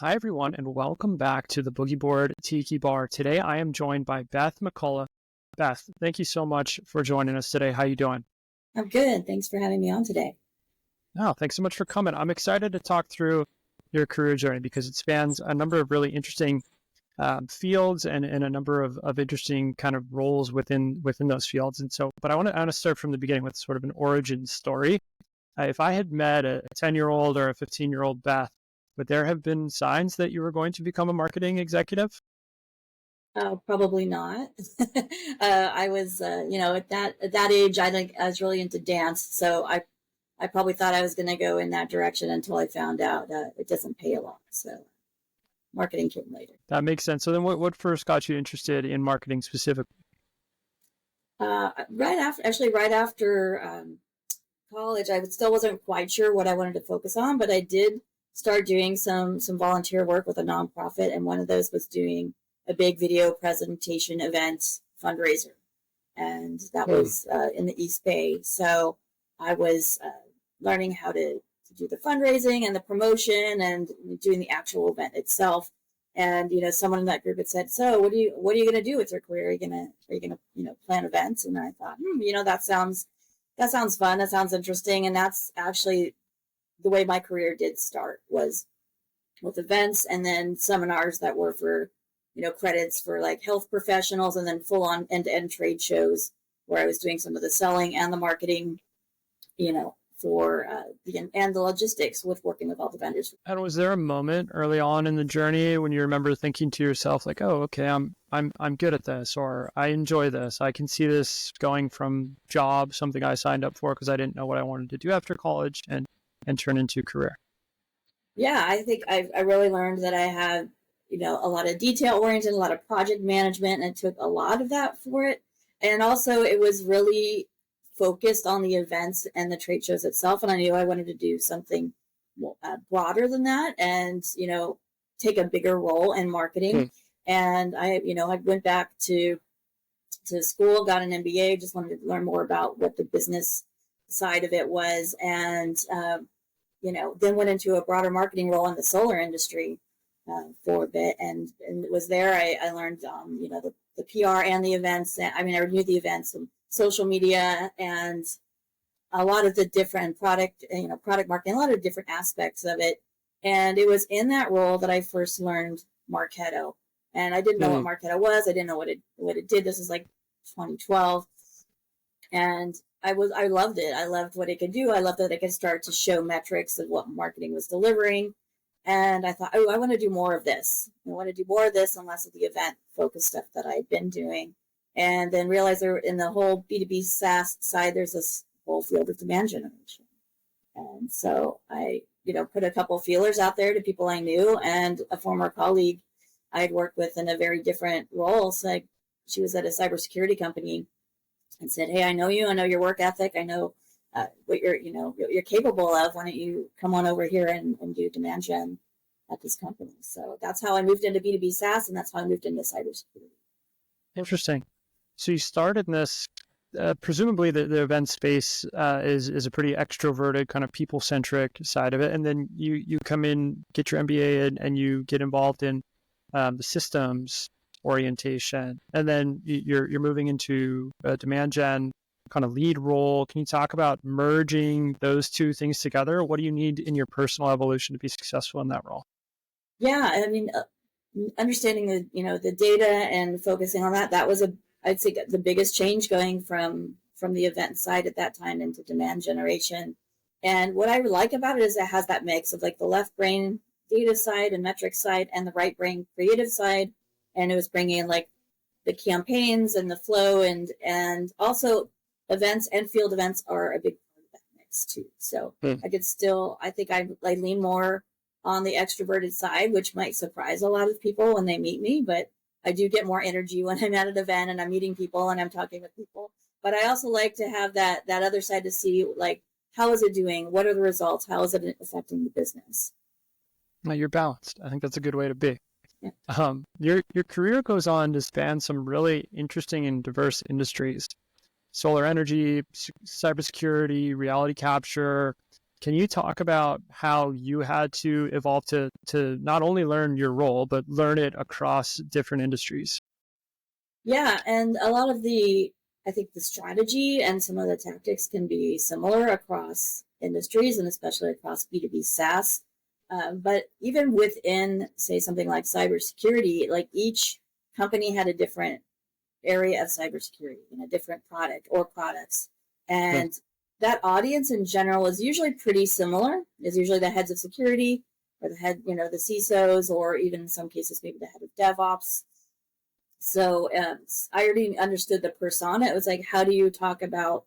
Hi, everyone, and welcome back to the Boogie Board Tiki Bar. Today, I am joined by Beth McCullough. Beth, thank you so much for joining us today. How you doing? I'm good. Thanks for having me on today. Oh, thanks so much for coming. I'm excited to talk through your career journey because it spans a number of really interesting fields and a number of interesting kind of roles within those fields. And so, but I want to start from the beginning with sort of an origin story. If I had met a 10-year-old or a 15-year-old Beth, would there have been signs that you were going to become a marketing executive? Probably not. I was, at that age, I was really into dance, so I probably thought I was going to go in that direction until I found out it doesn't pay a lot. So marketing came later. That makes sense. So then what first got you interested in marketing specifically? Right after college, I still wasn't quite sure what I wanted to focus on, but I did start doing some volunteer work with a nonprofit, and one of those was doing a big video presentation event fundraiser, and that was in the East Bay. So I was learning how to do the fundraising and the promotion and doing the actual event itself. And someone in that group had said, "So, what are you going to do with your career? Are you gonna plan events?" And I thought, that sounds fun. That sounds interesting. And that's actually the way my career did start, was with events and then seminars that were for, credits for like health professionals, and then full on end to end trade shows where I was doing some of the selling and the marketing, for the logistics with working with all the vendors. And was there a moment early on in the journey when you remember thinking to yourself like, "Oh, okay, I'm good at this," or "I enjoy this. I can see this going from job, something I signed up for because I didn't know what I wanted to do after college, and turn into a career"? Yeah, I think I really learned that I had, a lot of detail oriented, a lot of project management, and it took a lot of that for it. And also, it was really focused on the events and the trade shows itself. And I knew I wanted to do something broader than that, and, take a bigger role in marketing. And I went back to school, got an MBA, just wanted to learn more about what the business side of it was. And, then went into a broader marketing role in the solar industry for a bit, and it was there I learned, the PR and the events. I knew the events and social media and a lot of the different product marketing, a lot of different aspects of it. And it was in that role that I first learned Marketo, and I didn't know what Marketo was. I didn't know what it did. This is like 2012, and I loved it. I loved what it could do. I loved that it could start to show metrics of what marketing was delivering. And I thought, oh, I want to do more of this. I want to do more of this and less of the event focused stuff that I'd been doing. And then realized there in the whole B2B SaaS side, there's this whole field of demand generation. And so I, put a couple feelers out there to people I knew, and a former colleague I'd worked with in a very different role. So she was at a cybersecurity company, and said, "Hey, I know you. I know your work ethic. I know what you're capable of. Why don't you come on over here and do demand gen at this company?" So that's how I moved into B2B SaaS, and that's how I moved into cybersecurity. Interesting. So you started in this, presumably the event space is a pretty extroverted, kind of people-centric side of it. And then you come in, get your MBA, and you get involved in the systems orientation. And then you're moving into a demand gen kind of lead role. Can you talk about merging those two things together? What do you need in your personal evolution to be successful in that role? Yeah, understanding the data and focusing on that was I'd say the biggest change, going from the event side at that time into demand generation. And what I like about it is it has that mix of like the left brain data side and metric side, and the right brain creative side. And it was bringing in like the campaigns and the flow, and also events and field events are a big part of that mix too. So I think I lean more on the extroverted side, which might surprise a lot of people when they meet me, but I do get more energy when I'm at an event and I'm meeting people and I'm talking with people. But I also like to have that other side to see, like, how is it doing? What are the results? How is it affecting the business? Now you're balanced. I think that's a good way to be. Yeah. Your career goes on to span some really interesting and diverse industries: solar energy, cybersecurity, reality capture. Can you talk about how you had to evolve to not only learn your role, but learn it across different industries? Yeah, and a lot of I think the strategy and some of the tactics can be similar across industries and especially across B2B SaaS. But even within, say, something like cybersecurity, like each company had a different area of cybersecurity and a different product or products. And that audience in general is usually pretty similar, is usually the heads of security or the head, the CISOs, or even in some cases, maybe the head of DevOps. So I already understood the persona. It was like, how do you talk about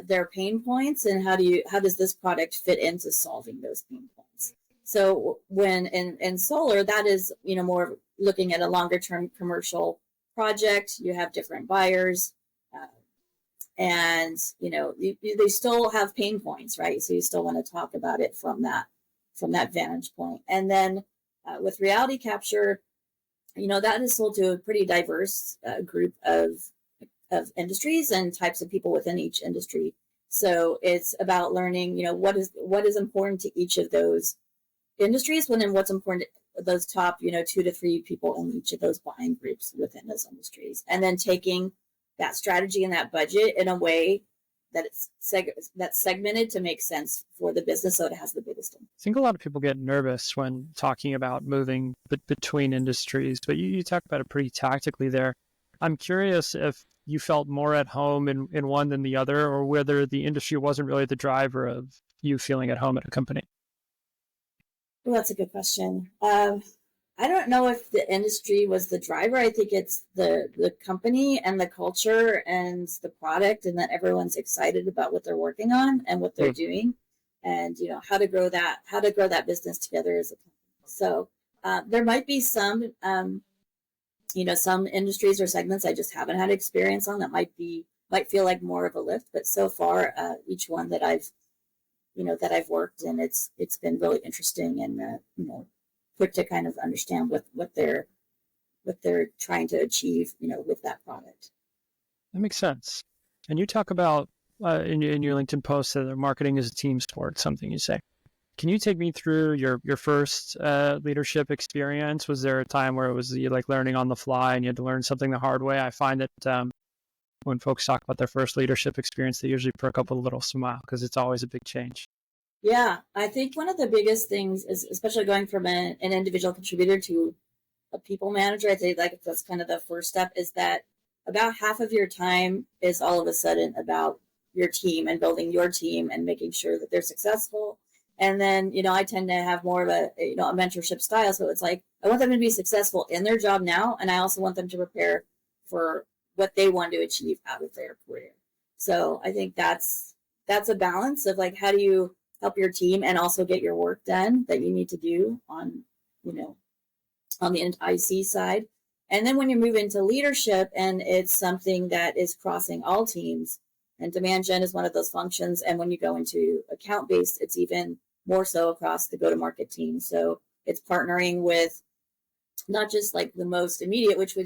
their pain points, and how does this product fit into solving those pain points? So when in solar, that is more looking at a longer term commercial project. You have different buyers, and they still have pain points, right? So you still want to talk about it from that vantage point. And then with reality capture, that is sold to a pretty diverse group of industries and types of people within each industry. So it's about learning, what is important to each of those industries, and then what's important to those top, 2 to 3 people in each of those buying groups within those industries, and then taking that strategy and that budget in a way that it's that's segmented to make sense for the business, so it has the biggest impact. I think a lot of people get nervous when talking about moving between industries, but you talk about it pretty tactically there. I'm curious if you felt more at home in one than the other, or whether the industry wasn't really the driver of you feeling at home at a company. Well, that's a good question. I don't know if the industry was the driver. I think it's the company and the culture and the product, and that everyone's excited about what they're working on and what they're doing, and how to grow that business together as a company. So there might be some some industries or segments I just haven't had experience on that might feel like more of a lift, but so far each one that I've worked in, it's been really interesting and quick to kind of understand what they're trying to achieve, with that product. That makes sense. And you talk about in your LinkedIn post that marketing is a team sport, something you say. Can you take me through your first leadership experience? Was there a time where it was you like learning on the fly and you had to learn something the hard way? I find that when folks talk about their first leadership experience, they usually perk up a little smile because it's always a big change. Yeah, I think one of the biggest things is, especially going from an individual contributor to a people manager, I think like that's kind of the first step, is that about half of your time is all of a sudden about your team and building your team and making sure that they're successful. And then, I tend to have more of a mentorship style. So it's like, I want them to be successful in their job now. And I also want them to prepare for what they want to achieve out of their career. So I think that's a balance of like, how do you help your team and also get your work done that you need to do on the IC side. And then when you move into leadership and it's something that is crossing all teams, and demand gen is one of those functions. And when you go into account-based, it's even more so across the go-to-market team. So it's partnering with not just like the most immediate, which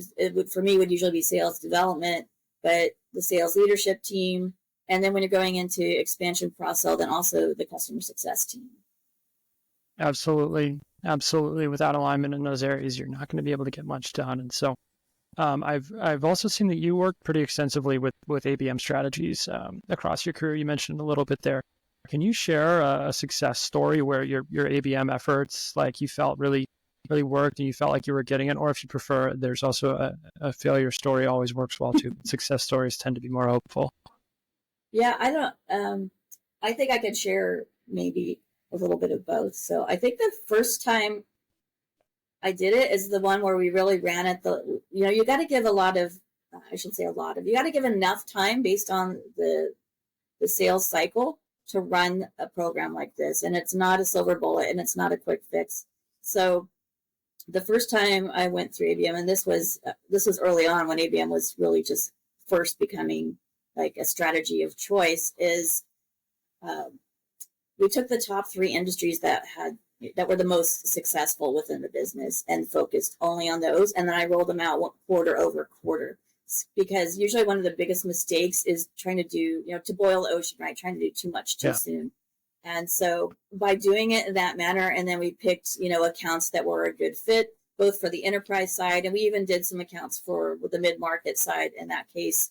for me would usually be sales development, but the sales leadership team. And then when you're going into expansion cross-sell, then also the customer success team. Absolutely. Without alignment in those areas, you're not going to be able to get much done. And so I've also seen that you work pretty extensively with ABM strategies across your career. You mentioned a little bit there. Can you share a success story where your ABM efforts, like you felt really worked and you felt like you were getting it? Or if you prefer, there's also a failure story always works well too. Success stories tend to be more hopeful. Yeah, I think I could share maybe a little bit of both. So I think the first time I did it is the one where we really ran it. You got to give you got to give enough time based on the sales cycle to run a program like this. And it's not a silver bullet and it's not a quick fix. So the first time I went through ABM, and this was early on when ABM was really just first becoming like a strategy of choice, is we took the top 3 industries that were the most successful within the business and focused only on those. And then I rolled them out quarter over quarter, because usually one of the biggest mistakes is trying to do, to boil the ocean, right? Trying to do too much too soon. And so by doing it in that manner, and then we picked, accounts that were a good fit, both for the enterprise side, and we even did some accounts for the mid-market side in that case.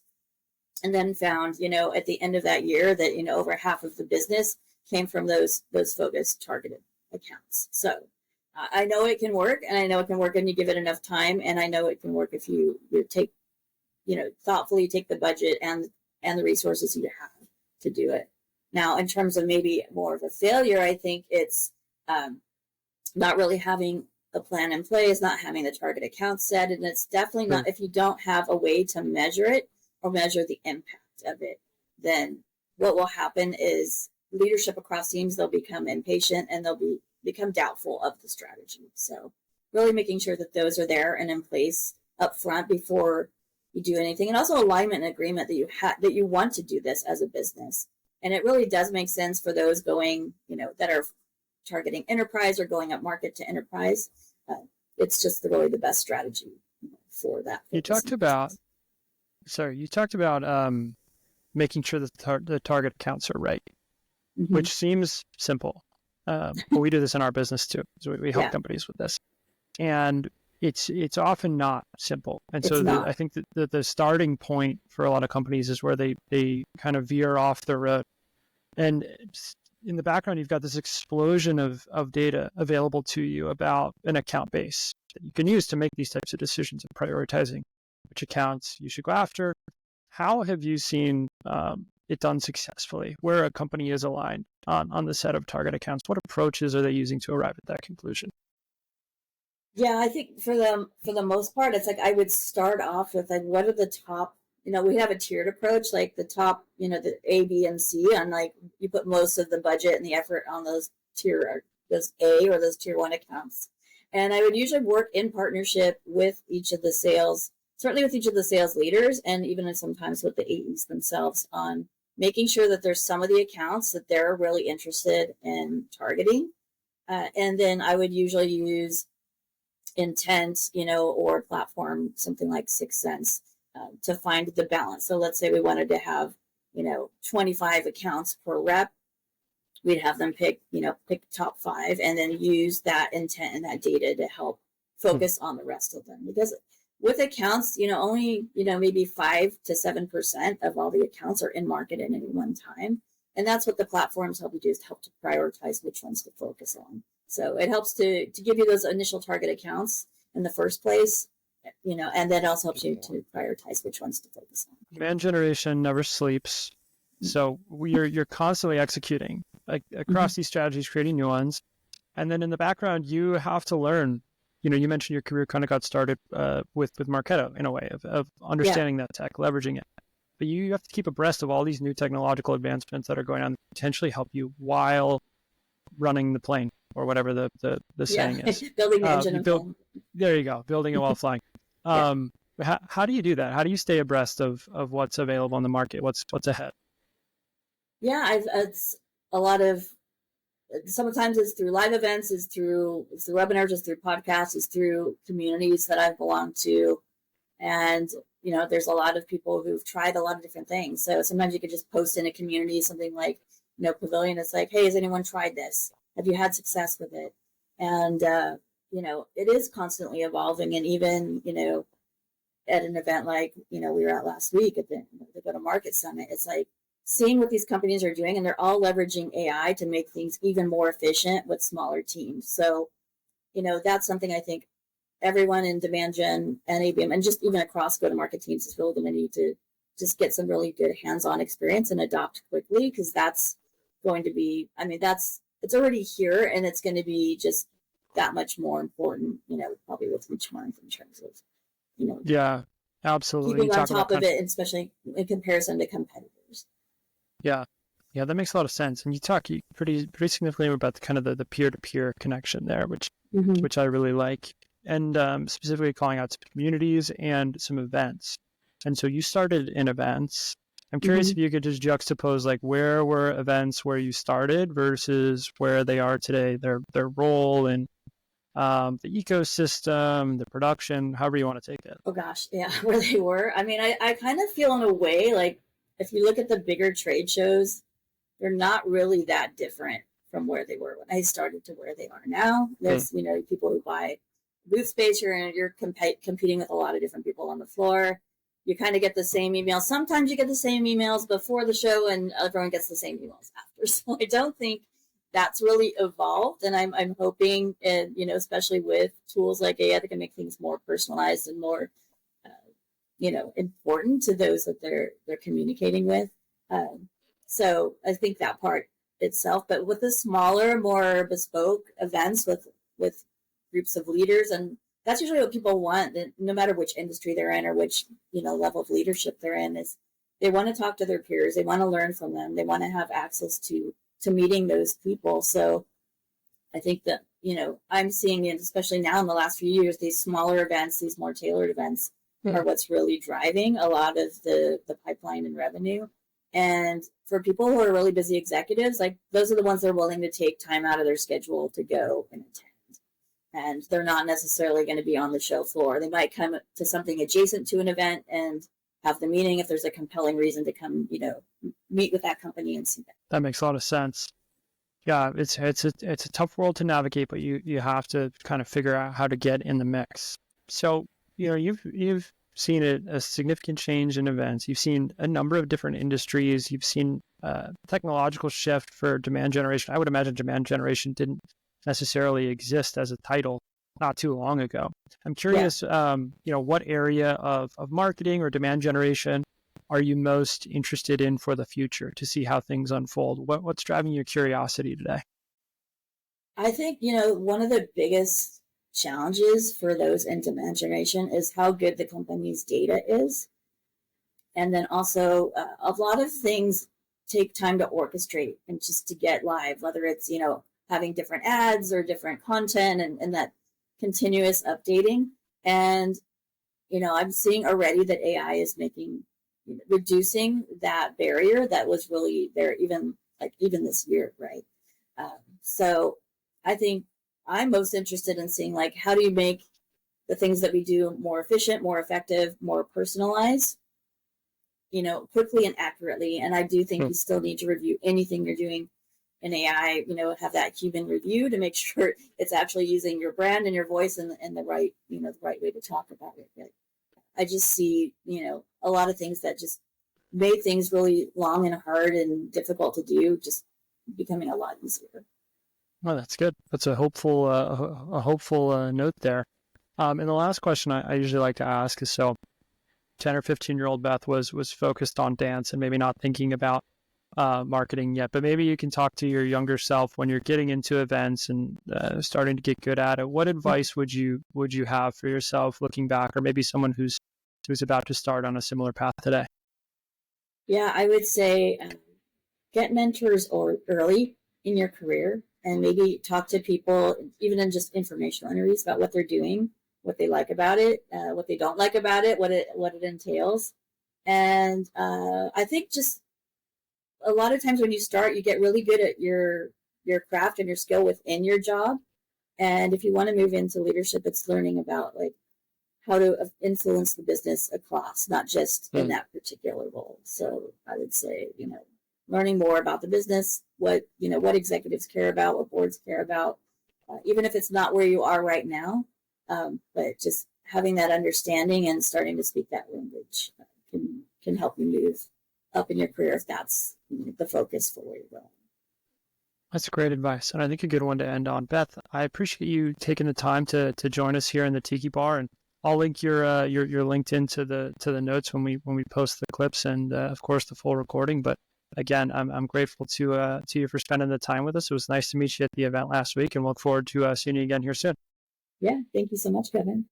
And then found, at the end of that year that, over half of the business came from those focused targeted accounts. So I know it can work, and I know it can work when you give it enough time. And I know it can work if you take, thoughtfully take the budget and the resources you have to do it. Now, in terms of maybe more of a failure, I think it's not really having a plan in place, not having the target account set. And it's definitely not, if you don't have a way to measure it or measure the impact of it, then what will happen is leadership across teams, they'll become impatient and they'll become doubtful of the strategy. So really making sure that those are there and in place up front before you do anything. And also alignment and agreement that you want to do this as a business. And it really does make sense for those going, that are targeting enterprise or going up market to enterprise. It's just really the best strategy for that. You talked about making sure that the target accounts are right, which seems simple. But we do this in our business too. So we help companies with this. And it's often not simple. And so I think that the starting point for a lot of companies is where they kind of veer off the road. And in the background, you've got this explosion of data available to you about an account base that you can use to make these types of decisions of prioritizing which accounts you should go after. How have you seen it done successfully, where a company is aligned on the set of target accounts? What approaches are they using to arrive at that conclusion? Yeah, I think for the most part, it's like I would start off with like, what are the top, we have a tiered approach, like the top, the A, B, and C, and like you put most of the budget and the effort on those A or those tier 1 accounts. And I would usually work in partnership with each of the sales, certainly with each of the sales leaders, and even sometimes with the AEs themselves, on making sure that there's some of the accounts that they're really interested in targeting. And then I would usually use intent, or platform, something like 6 Sense, to find the balance. So let's say we wanted to have, 25 accounts per rep. We'd have them pick top 5 and then use that intent and that data to help focus on the rest of them. Because with accounts, only, maybe 5 to 7% of all the accounts are in market at any one time. And that's what the platforms help you do, is help to prioritize which ones to focus on. So it helps to give you those initial target accounts in the first place, and then also helps you to prioritize which ones to focus on. Demand generation never sleeps. So you're constantly executing across these strategies, creating new ones. And then in the background, you have to learn. You mentioned your career kind of got started with Marketo in a way of understanding that tech, leveraging it. But you have to keep abreast of all these new technological advancements that are going on that potentially help you while running the plane, or whatever the saying is. Building the engine. There you go. Building it while flying. How do you do that? How do you stay abreast of what's available on the market? What's ahead? Yeah, it's a lot of, sometimes it's through live events, it's through webinars, it's through podcasts, it's through communities that I've belonged to. And, there's a lot of people who've tried a lot of different things. So sometimes you could just post in a community, something like, Pavilion. It's like, hey, has anyone tried this? Have you had success with it? And, it is constantly evolving. And even, at an event like, we were at last week at the Go-to-Market Summit, it's like seeing what these companies are doing, and they're all leveraging AI to make things even more efficient with smaller teams. So, that's something I think everyone in demand gen and ABM and just even across go-to-market teams is really going to need to just get some really good hands-on experience and adopt quickly, because that's going to be, it's already here, and it's going to be just that much more important, probably with each month in terms of, yeah, absolutely, keeping on top of it, especially in comparison to competitors. Yeah, that makes a lot of sense. And you talk pretty significantly about the peer-to-peer connection there, which I really like, and specifically calling out some communities and some events. And so you started in events. I'm curious if you could just juxtapose where were events where you started versus where they are today, their role in the ecosystem, the production, however you want to take it. Oh gosh, yeah, where they were. I kind of feel in a way like if you look at the bigger trade shows, they're not really that different from where they were when I started to where they are now. There's, people who buy booth space, you're competing with a lot of different people on the floor. You kind of get the same emails. Sometimes you get the same emails before the show and everyone gets the same emails after. So I don't think that's really evolved. And I'm hoping, especially with tools like AI that can make things more personalized and more, important to those that they're communicating with. So I think that part itself, but with the smaller, more bespoke events with groups of leaders, and that's usually what people want, no matter which industry they're in or which level of leadership they're in, is they want to talk to their peers, they want to learn from them, they want to have access to meeting those people. So I think that I'm seeing it, especially now in the last few years, these smaller events, these more tailored events are what's really driving a lot of the pipeline and revenue. And for people who are really busy executives, like those are the ones that are willing to take time out of their schedule to go and attend. And they're not necessarily going to be on the show floor. They might come to something adjacent to an event and have the meeting if there's a compelling reason to come, meet with that company and see that. That makes a lot of sense. Yeah, it's a tough world to navigate, but you have to kind of figure out how to get in the mix. So, you've seen a significant change in events. You've seen a number of different industries. You've seen technological shift for demand generation. I would imagine demand generation didn't necessarily exist as a title not too long ago. I'm curious, what area of marketing or demand generation are you most interested in for the future to see how things unfold? What's driving your curiosity today? I think, one of the biggest challenges for those in demand generation is how good the company's data is. And then also a lot of things take time to orchestrate and just to get live, whether it's, having different ads or different content and that continuous updating. And, I'm seeing already that AI is reducing that barrier that was really there even this year, right? So I think I'm most interested in seeing, like, how do you make the things that we do more efficient, more effective, more personalized, quickly and accurately. And I do think you still need to review anything you're doing in AI, have that human review to make sure it's actually using your brand and your voice and the right, the right way to talk about it. But I just see, a lot of things that just made things really long and hard and difficult to do just becoming a lot easier. Well, that's good. That's a hopeful note there. And the last question I usually like to ask is, so 10 or 15-year-old Beth was focused on dance and maybe not thinking about marketing yet, but maybe you can talk to your younger self when you're getting into events and starting to get good at it. What advice would you have for yourself looking back, or maybe someone who's about to start on a similar path today? Yeah, I would say get mentors early in your career, and maybe talk to people, even in just informational interviews, about what they're doing, what they like about it, what they don't like about it, what it entails. And I think just a lot of times when you start, you get really good at your craft and your skill within your job. And if you want to move into leadership, it's learning about, like, how to influence the business across, not just in that particular role. So I would say, learning more about the business, what executives care about, what boards care about, even if it's not where you are right now, but just having that understanding and starting to speak that language can help you move up in your career if that's the focus for where you're going. That's great advice, and I think a good one to end on. Beth, I appreciate you taking the time to join us here in the Tiki Bar, and I'll link your LinkedIn to the notes when we post the clips and of course the full recording. But again, I'm grateful to you for spending the time with us. It was nice to meet you at the event last week, and look forward to seeing you again here soon. Yeah, thank you so much, Kevin.